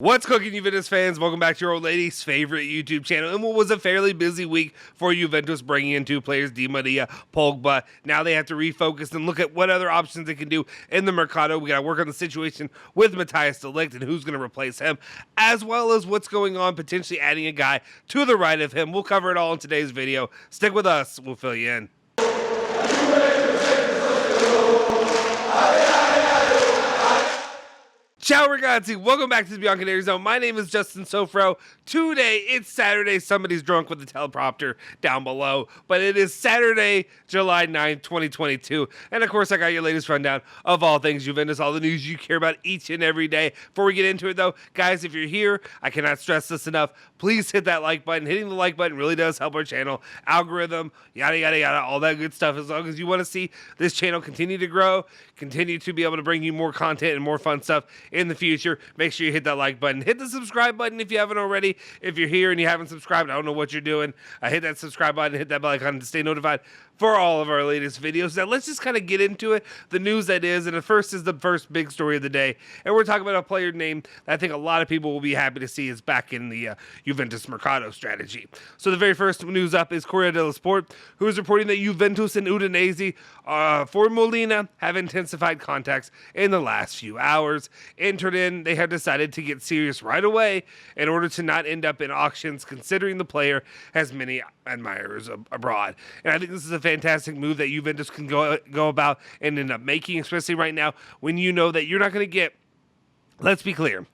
What's cooking, Juventus fans? Welcome back to your old lady's favorite YouTube channel. And what was a fairly busy week for Juventus, bringing in two players, Di Maria, Pogba. Now they have to refocus and look at what other options they can do in the Mercado. We got to work on the situation with Matthijs de Ligt and who's going to replace him, as well as what's going on, potentially adding a guy to the right of him. We'll cover it all in today's video. Stick with us. We'll fill you in. Ciao ragazzi, welcome back to the Bianconeri Zone. My name is Justin Sofro. Today, it's Saturday. Somebody's drunk with the teleprompter down below. But it is Saturday, July 9th, 2022. And of course, I got your latest rundown of all things Juventus, all the news you care about each and every day. Before we get into it though, guys, if you're here, I cannot stress this enough. Please hit that like button. Hitting the like button really does help our channel, algorithm, yada, yada, yada, all that good stuff. As long as you want to see this channel continue to grow, continue to be able to bring you more content and more fun stuff in the future, make sure you hit that like button. Hit the subscribe button if you haven't already. If you're here and you haven't subscribed, I don't know what you're doing. Hit that subscribe button, hit that bell icon to stay notified for all of our latest videos. Now let's just kind of get into it, the news that is, and the first is the first big story of the day, and we're talking about a player name that I think a lot of people will be happy to see is back in the Juventus Mercado strategy. So the very first news up is Corriere dello Sport, who is reporting that Juventus and Udinese for Molina have intensified contacts in the last few hours. Entered in, they have decided to get serious right away in order to not end up in auctions, considering the player has many admirers abroad. And I think this is a fantastic move that Juventus can go about and end up making, especially right now when you know that you're not going to get, let's be clear,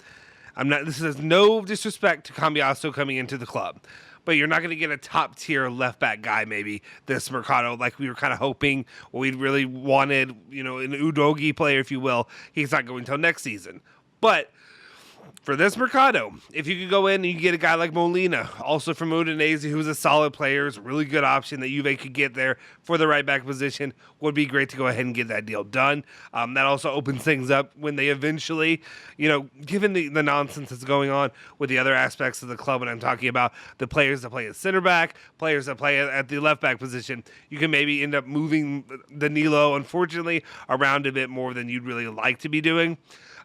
this is no disrespect to Cambiaso coming into the club, but you're not going to get a top tier left back guy maybe this Mercado like we were kind of hoping, or we really wanted, an Udogi player, if you will. He's not going until next season. But for this Mercado, if you could go in and you get a guy like Molina, also from Udinese, who's a solid player, is a really good option that Juve could get there for the right back position, would be great to go ahead and get that deal done. That also opens things up when they eventually, given the nonsense that's going on with the other aspects of the club, and I'm talking about the players that play at center back, players that play at the left back position, you can maybe end up moving Zaniolo, unfortunately, around a bit more than you'd really like to be doing.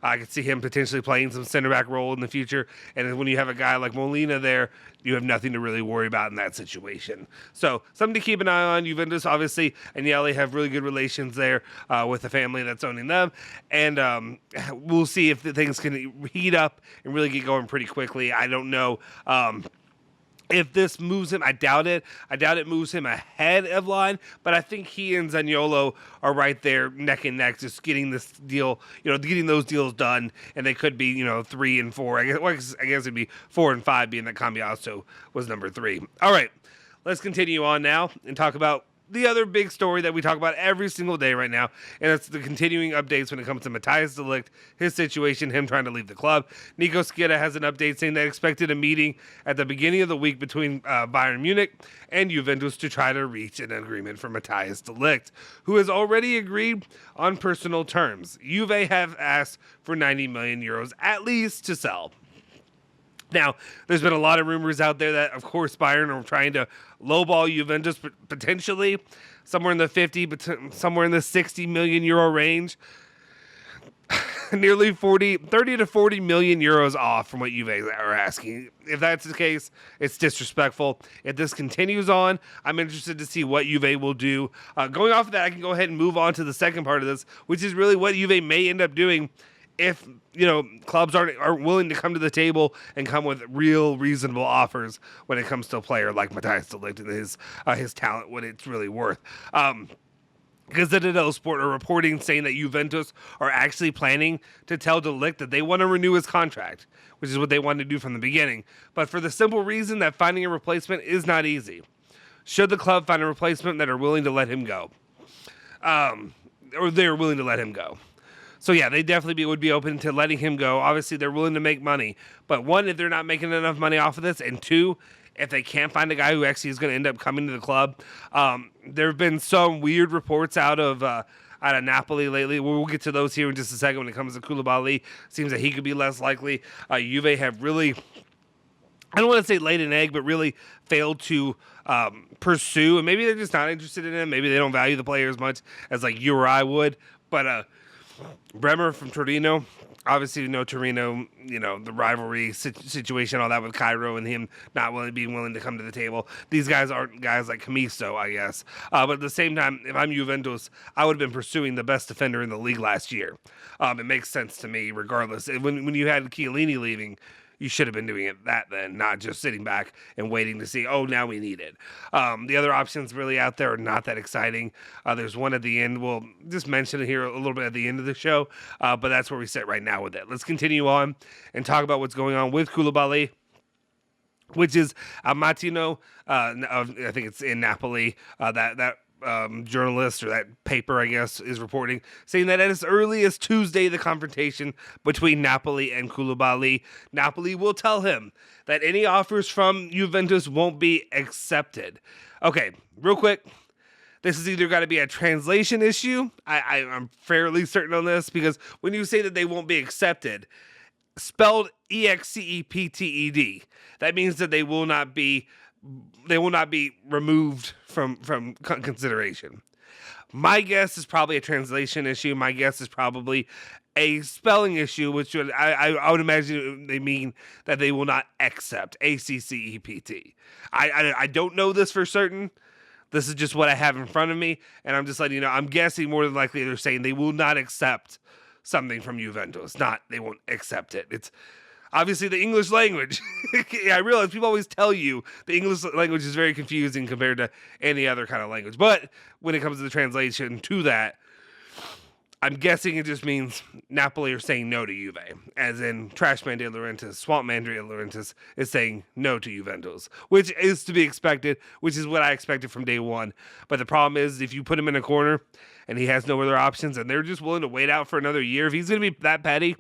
I could see him potentially playing some center back role in the future. And when you have a guy like Molina there, you have nothing to really worry about in that situation. So something to keep an eye on. Juventus, obviously, and Agnelli have really good relations there with the family that's owning them. And we'll see if things can heat up and really get going pretty quickly. I don't know. If this moves him, I doubt it. I doubt it moves him ahead of line, but I think he and Zaniolo are right there neck and neck, just getting this deal, getting those deals done, and they could be, 3 and 4. I guess it'd be 4 and 5, being that Cambiaso was number 3. All right, let's continue on now and talk about the other big story that we talk about every single day right now, and it's the continuing updates when it comes to Matthijs de Ligt, his situation, him trying to leave the club. Nico Scheda has an update saying they expected a meeting at the beginning of the week between Bayern Munich and Juventus to try to reach an agreement for Matthijs de Ligt, who has already agreed on personal terms. Juve have asked for 90 million euros at least to sell. Now, there's been a lot of rumors out there that, of course, Bayern are trying to lowball Juventus potentially somewhere in the 50, but somewhere in the 60 million euro range. Nearly 30 to 40 million euros off from what Juve are asking. If that's the case, it's disrespectful. If this continues on, I'm interested to see what Juve will do. Going off of that, I can go ahead and move on to the second part of this, which is really what Juve may end up doing if clubs aren't willing to come to the table and come with real reasonable offers when it comes to a player like Matthijs de Ligt and his talent, what it's really worth. Gazzetta dello Sport are reporting saying that Juventus are actually planning to tell de Ligt that they want to renew his contract, which is what they wanted to do from the beginning, but for the simple reason that finding a replacement is not easy. Should the club find a replacement that are willing to let him go, or they're willing to let him go. So yeah, they definitely would be open to letting him go. Obviously, they're willing to make money. But one, if they're not making enough money off of this, and two, if they can't find a guy who actually is going to end up coming to the club. There have been some weird reports out of Napoli lately. We'll get to those here in just a second when it comes to Koulibaly. Seems that he could be less likely. Juve have really, I don't want to say laid an egg, but really failed to pursue. And maybe they're just not interested in him. Maybe they don't value the player as much as like you or I would. But Bremer from Torino Obviously, Torino, the rivalry situation, all that with Cairo and him not being willing to come to the table. These guys aren't guys like Cambiaso, I guess. But at the same time, if I'm Juventus, I would have been pursuing the best defender in the league last year. It makes sense to me, regardless. When you had Chiellini leaving, you should have been doing it then, not just sitting back and waiting to see, now we need it. The other options really out there are not that exciting. There's one at the end. We'll just mention it here a little bit at the end of the show, but that's where we sit right now with it. Let's continue on and talk about what's going on with Koulibaly, which is Mattino, I think it's in Napoli, that journalist or that paper, I guess, is reporting, saying that as early as Tuesday, the confrontation between Napoli and Koulibaly, Napoli will tell him that any offers from Juventus won't be accepted. Okay, real quick. This has either got to be a translation issue. I'm fairly certain on this, because when you say that they won't be accepted, spelled EXCEPTED, that means that they will not be removed from consideration. My guess is probably a translation issue. My guess is probably a spelling issue, which I would imagine they mean that they will not accept, ACCEPT. I don't know this for certain. This is just what I have in front of me, and I'm just letting you know. I'm guessing more than likely they're saying they will not accept something from Juventus. Not they won't accept it. It's obviously the English language. I realize people always tell you the English language is very confusing compared to any other kind of language. But when it comes to the translation to that, I'm guessing it just means Napoli are saying no to Juve. As in, Trashman de Laurentiis, Swampman de Laurentiis is saying no to Juventus, which is to be expected, which is what I expected from day one. But the problem is, if you put him in a corner and he has no other options and they're just willing to wait out for another year, if he's going to be that petty,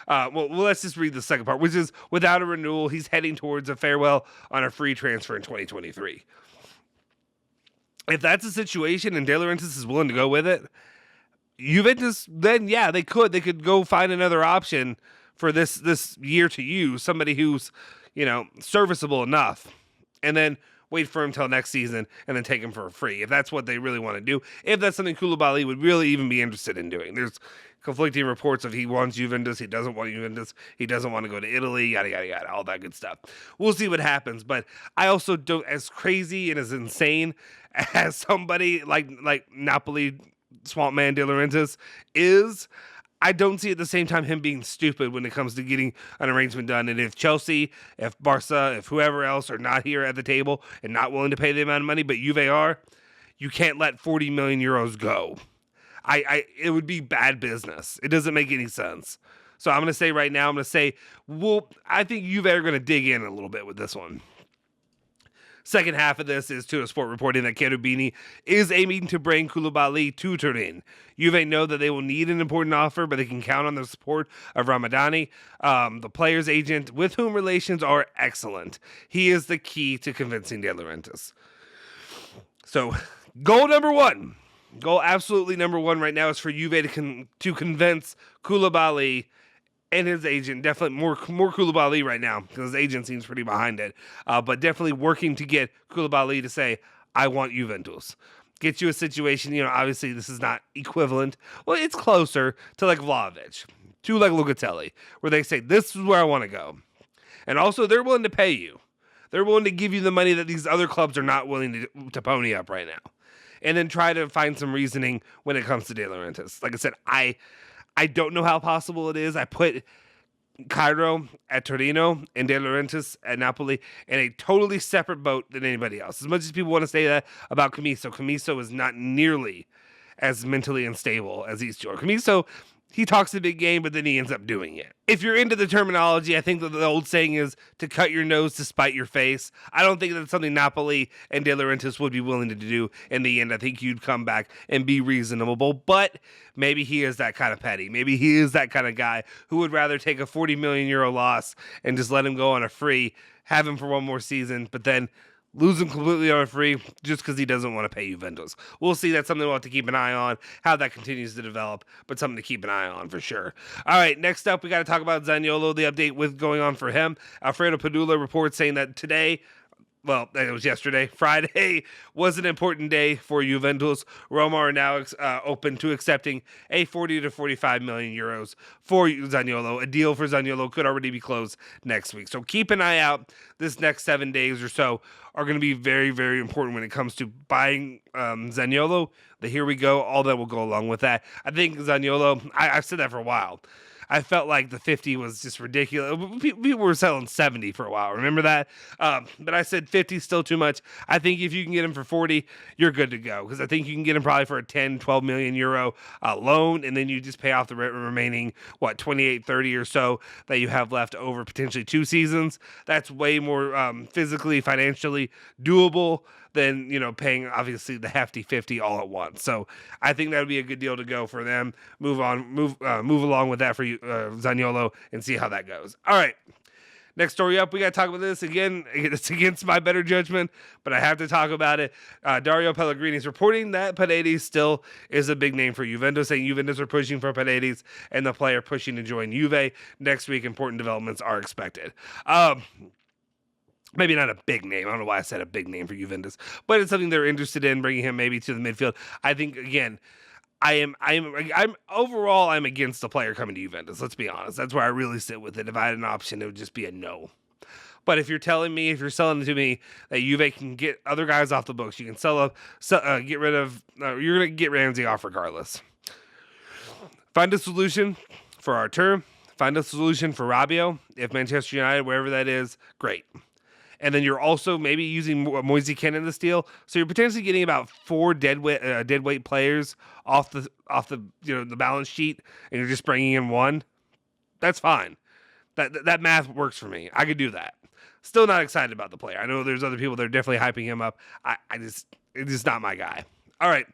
well, let's just read the second part, which is without a renewal, he's heading towards a farewell on a free transfer in 2023. If that's the situation and De Laurentiis is willing to go with it, Juventus, then yeah, they could go find another option for this year to use, somebody who's, serviceable enough, and then wait for him till next season and then take him for a free, if that's what they really want to do. If that's something Koulibaly would really even be interested in doing. There's conflicting reports of he wants Juventus, he doesn't want Juventus, he doesn't want to go to Italy, yada, yada, yada, all that good stuff. We'll see what happens, but I also don't, as crazy and as insane as somebody like Napoli Swamp Man De Laurentiis is, I don't see at the same time him being stupid when it comes to getting an arrangement done. And if Chelsea, if Barca, if whoever else are not here at the table and not willing to pay the amount of money, but Juve are, you can't let 40 million euros go. It would be bad business. It doesn't make any sense. So I'm going to say right now, I think Juve are going to dig in a little bit with this one. Second half of this is Tutto Sport reporting that Cherubini is aiming to bring Koulibaly to Turin. Juve know that they will need an important offer, but they can count on the support of Ramadani, the player's agent, with whom relations are excellent. He is the key to convincing De Laurentiis. So, goal absolutely number one right now is for Juve to convince Koulibaly and his agent, definitely more Koulibaly right now, because his agent seems pretty behind it. But definitely working to get Koulibaly to say, I want Juventus. Get you a situation, obviously this is not equivalent. Well, it's closer to like Vlahovic, to like Locatelli, where they say, this is where I want to go. And also, they're willing to pay you. They're willing to give you the money that these other clubs are not willing to pony up right now. And then try to find some reasoning when it comes to De Laurentiis. Like I said, I don't know how possible it is. I put Cairo at Torino and De Laurentiis at Napoli in a totally separate boat than anybody else. As much as people want to say that about Cambiaso is not nearly as mentally unstable as these two are. Cambiaso, he talks a big game, but then he ends up doing it. If you're into the terminology, I think that the old saying is to cut your nose to spite your face. I don't think that's something Napoli and De Laurentiis would be willing to do in the end. I think you'd come back and be reasonable, but maybe he is that kind of petty. Maybe he is that kind of guy who would rather take a 40 million euro loss and just let him go on a free, have him for one more season, but then lose him completely on a free just because he doesn't want to pay Juventus. We'll see. That's something we'll have to keep an eye on, how that continues to develop, but something to keep an eye on for sure. All right, next up, we got to talk about Zaniolo, the update with going on for him. Alfredo Padula reports saying that today, well, it was yesterday. Friday was an important day for Juventus. Roma are now open to accepting a 40 to 45 million euros for Zaniolo. A deal for Zaniolo could already be closed next week. So keep an eye out. This next 7 days or so are going to be very, very important when it comes to buying Zaniolo. The here we go, all that will go along with that. I think Zaniolo, I've said that for a while. I felt like the 50 was just ridiculous. People were selling 70 for a while. Remember that? But I said 50 is still too much. I think if you can get him for 40, you're good to go. Because I think you can get him probably for a 10, 12 million euro loan. And then you just pay off the remaining, 28, 30 or so that you have left over potentially 2 seasons. That's way more physically, financially doable than, paying obviously the hefty 50 all at once. So I think that would be a good deal to go for them. Move along with that for you, Zaniolo, and see how that goes. All right. Next story up, we got to talk about this again. It's against my better judgment, but I have to talk about it. Dario Pellegrini is reporting that Paredes still is a big name for Juventus, saying Juventus are pushing for Paredes and the player pushing to join Juve. Next week, important developments are expected. Maybe not a big name. I don't know why I said a big name for Juventus, but it's something they're interested in, bringing him maybe to the midfield. I think, again, I'm overall, I'm against the player coming to Juventus. Let's be honest. That's where I really sit with it. If I had an option, it would just be a no. But if you're selling it to me that Juve can get other guys off the books, you can get rid of, you're going to get Ramsey off regardless. Find a solution for Artur. Find a solution for Rabiot. If Manchester United, wherever that is, great. And then you're also maybe using Moise Kean in this deal, so you're potentially getting about 4 dead weight players off the the balance sheet, and you're just bringing in 1. That's fine. That math works for me. I could do that. Still not excited about the player. I know there's other people that are definitely hyping him up. It's just not my guy. All right.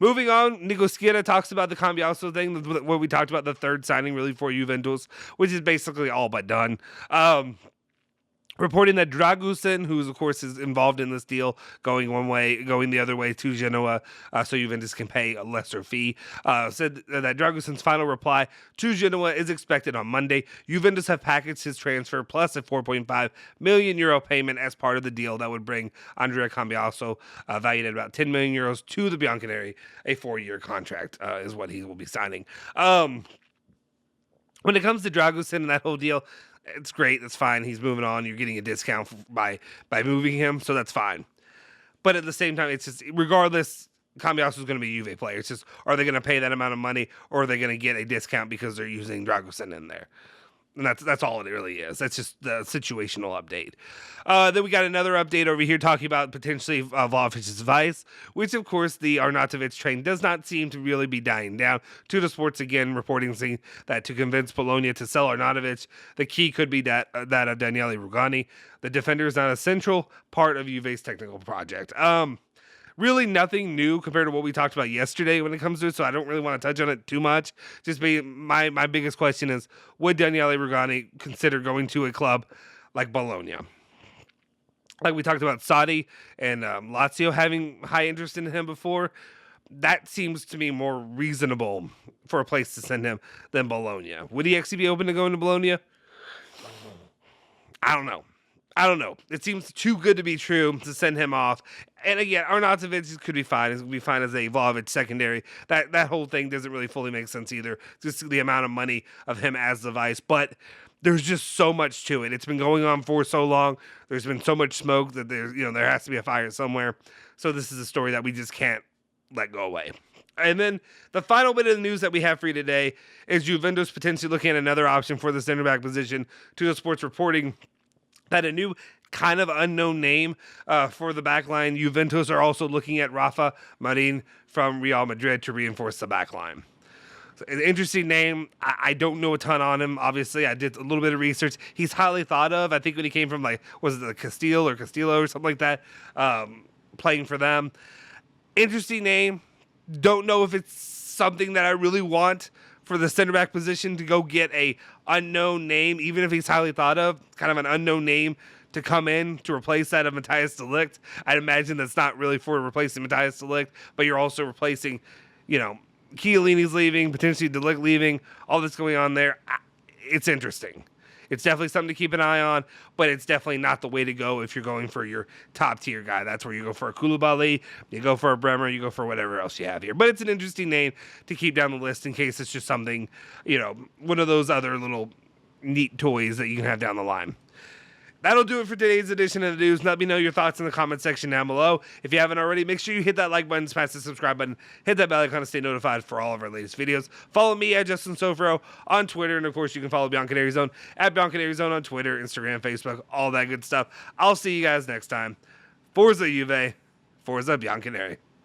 Moving on, Nico Schiera talks about the Cambiaso thing, what we talked about, the third signing really for Juventus, which is basically all but done. Reporting that Dragusin, who of course is involved in this deal, going the other way to Genoa, so Juventus can pay a lesser fee, said that Dragusin's final reply to Genoa is expected on Monday. Juventus have packaged his transfer plus a 4.5 million euro payment as part of the deal that would bring Andrea Cambiaso, valued at about 10 million euros, to the Bianconeri. A 4-year contract is what he will be signing. When it comes to Dragusin and that whole deal, it's great. That's fine. He's moving on. You're getting a discount by moving him, so that's fine. But at the same time, it's just, regardless, Cambiaso is going to be a Juve player. It's just, are they going to pay that amount of money, or are they going to get a discount because they're using Dragusin in there? And that's all it really is. That's just the situational update. Then we got another update over here talking about potentially Vlahovic's vice, which, of course, the Arnautovic train does not seem to really be dying down. Tutto Sports, again, reporting saying that to convince Bologna to sell Arnautovic, the key could be that of Daniele Rugani. The defender is not a central part of Juve's technical project. Really nothing new compared to what we talked about yesterday when it comes to it, so I don't really want to touch on it too much. My biggest question is, would Daniele Rugani consider going to a club like Bologna? Like we talked about Sarri and Lazio having high interest in him before. That seems to me more reasonable for a place to send him than Bologna. Would he actually be open to going to Bologna? I don't know. It seems too good to be true to send him off. And again, Arnautovic could be fine. It would be fine as a Vlahovic secondary. That whole thing doesn't really fully make sense either. Just the amount of money of him as the vice. But there's just so much to it. It's been going on for so long. There's been so much smoke that there has to be a fire somewhere. So this is a story that we just can't let go away. And then the final bit of the news that we have for you today is Juventus potentially looking at another option for the center back position. Tutto Sports reporting that a new kind of unknown name for the back line. Juventus are also looking at Rafa Marin from Real Madrid to reinforce the back line. So, an interesting name. I don't know a ton on him. Obviously, I did a little bit of research. He's highly thought of. I think when he came from, was it the Castillo or something like that, playing for them. Interesting name. Don't know if it's something that I really want for the center back position, to go get a unknown name, even if he's highly thought of, kind of an unknown name to come in to replace that of Matthijs de Ligt. I'd imagine that's not really for replacing Matthijs de Ligt, but you're also replacing, Chiellini's leaving, potentially de Ligt leaving, all this going on there. It's interesting. It's definitely something to keep an eye on, but it's definitely not the way to go if you're going for your top tier guy. That's where you go for a Koulibaly, you go for a Bremer, you go for whatever else you have here. But it's an interesting name to keep down the list in case it's just something, one of those other little neat toys that you can have down the line. That'll do it for today's edition of the news. Let me know your thoughts in the comment section down below. If you haven't already, make sure you hit that like button, smash the subscribe button, hit that bell icon to stay notified for all of our latest videos. Follow me at Justin Sofro on Twitter, and of course you can follow Bianconeri Zone at Bianconeri Zone on Twitter, Instagram, Facebook, all that good stuff. I'll see you guys next time. Forza Juve, Forza Bianconeri.